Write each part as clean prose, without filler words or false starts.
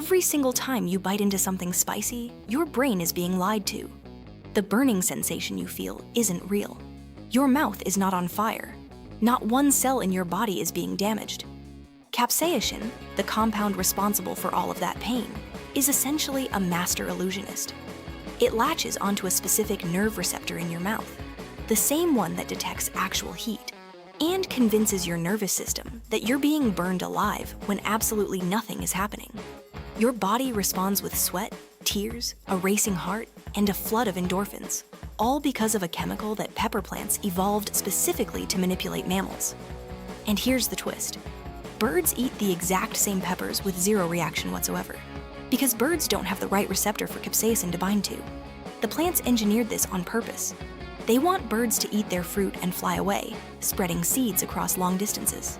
Every single time you bite into something spicy, your brain is being lied to. The burning sensation you feel isn't real. Your mouth is not on fire. Not one cell in your body is being damaged. Capsaicin, the compound responsible for all of that pain, is essentially a master illusionist. It latches onto a specific nerve receptor in your mouth, the same one that detects actual heat, and convinces your nervous system that you're being burned alive when absolutely nothing is happening. Your body responds with sweat, tears, a racing heart, and a flood of endorphins, all because of a chemical that pepper plants evolved specifically to manipulate mammals. And here's the twist. Birds eat the exact same peppers with zero reaction whatsoever, because birds don't have the right receptor for capsaicin to bind to. The plants engineered this on purpose. They want birds to eat their fruit and fly away, spreading seeds across long distances.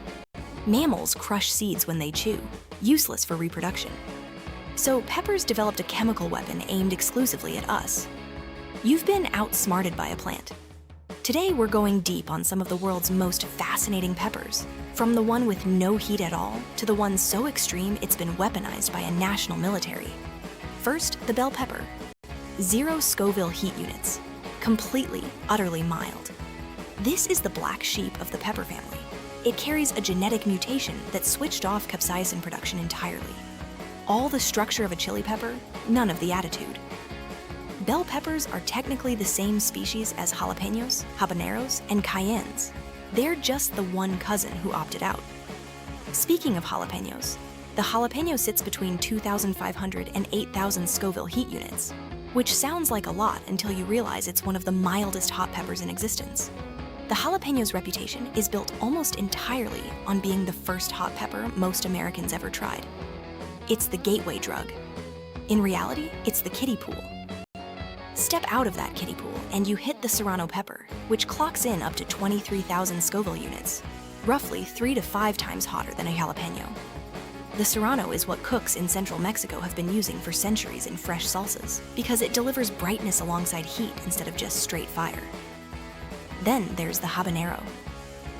Mammals crush seeds when they chew, useless for reproduction. So peppers developed a chemical weapon aimed exclusively at us. You've been outsmarted by a plant. Today we're going deep on some of the world's most fascinating peppers, from the one with no heat at all to the one so extreme it's been weaponized by a national military. First, the bell pepper. 0 Scoville heat units. Completely, utterly mild. This is the black sheep of the pepper family. It carries a genetic mutation that switched off capsaicin production entirely. All the structure of a chili pepper, none of the attitude. Bell peppers are technically the same species as jalapeños, habaneros, and cayennes. They're just the one cousin who opted out. Speaking of jalapeños, the jalapeno sits between 2,500 and 8,000 Scoville heat units, which sounds like a lot until you realize it's one of the mildest hot peppers in existence. The jalapeño's reputation is built almost entirely on being the first hot pepper most Americans ever tried. It's the gateway drug. In reality, it's the kiddie pool. Step out of that kiddie pool and you hit the serrano pepper, which clocks in up to 23,000 Scoville units, roughly 3 to 5 times hotter than a jalapeno. The serrano is what cooks in central Mexico have been using for centuries in fresh salsas because it delivers brightness alongside heat instead of just straight fire. Then there's the habanero.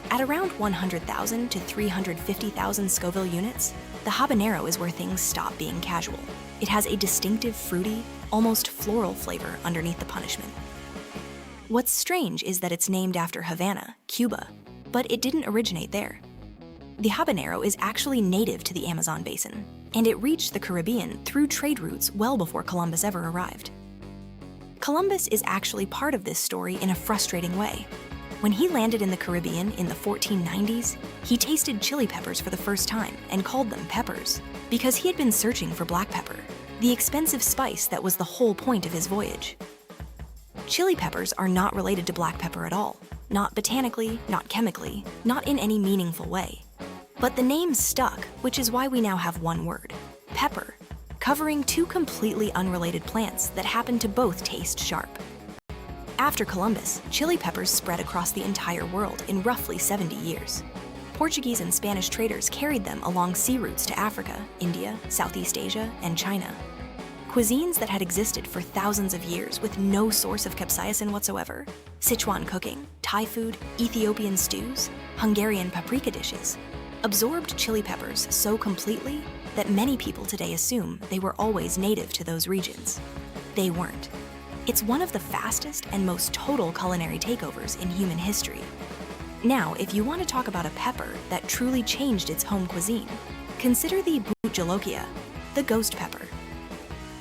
At around 100,000 to 350,000 Scoville units, the habanero is where things stop being casual. It has a distinctive fruity, almost floral flavor underneath the punishment. What's strange is that it's named after Havana, Cuba, but it didn't originate there. The habanero is actually native to the Amazon basin, and it reached the Caribbean through trade routes well before Columbus ever arrived. Columbus is actually part of this story in a frustrating way. When he landed in the Caribbean in the 1490s, he tasted chili peppers for the first time and called them peppers, because he had been searching for black pepper, the expensive spice that was the whole point of his voyage. Chili peppers are not related to black pepper at all, not botanically, not chemically, not in any meaningful way. But the name stuck, which is why we now have one word, pepper, covering 2 completely unrelated plants that happen to both taste sharp. After Columbus, chili peppers spread across the entire world in roughly 70 years. Portuguese and Spanish traders carried them along sea routes to Africa, India, Southeast Asia, and China. Cuisines that had existed for thousands of years with no source of capsaicin whatsoever, Sichuan cooking, Thai food, Ethiopian stews, Hungarian paprika dishes, absorbed chili peppers so completely that many people today assume they were always native to those regions. They weren't. It's one of the fastest and most total culinary takeovers in human history. Now, if you want to talk about a pepper that truly changed its home cuisine, consider the bhut jolokia, the ghost pepper.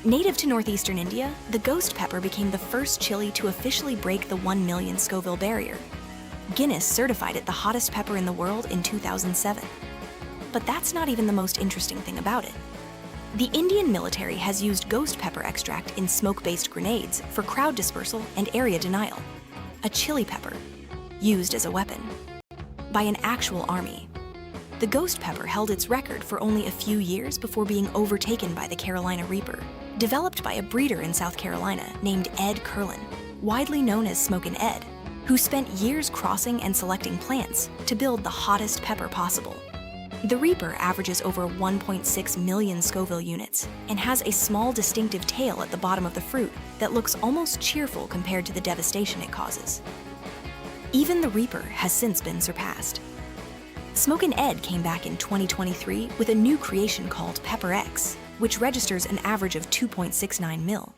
Native to northeastern India, the ghost pepper became the first chili to officially break the 1 million Scoville barrier. Guinness certified it the hottest pepper in the world in 2007. But that's not even the most interesting thing about it. The Indian military has used ghost pepper extract in smoke-based grenades for crowd dispersal and area denial. A chili pepper, used as a weapon, by an actual army. The ghost pepper held its record for only a few years before being overtaken by the Carolina Reaper, developed by a breeder in South Carolina named Ed Curlin, widely known as Smokin' Ed, who spent years crossing and selecting plants to build the hottest pepper possible. The Reaper averages over 1.6 million Scoville units and has a small distinctive tail at the bottom of the fruit that looks almost cheerful compared to the devastation it causes. Even the Reaper has since been surpassed. Smokin' Ed came back in 2023 with a new creation called Pepper X, which registers an average of 2.69 mil.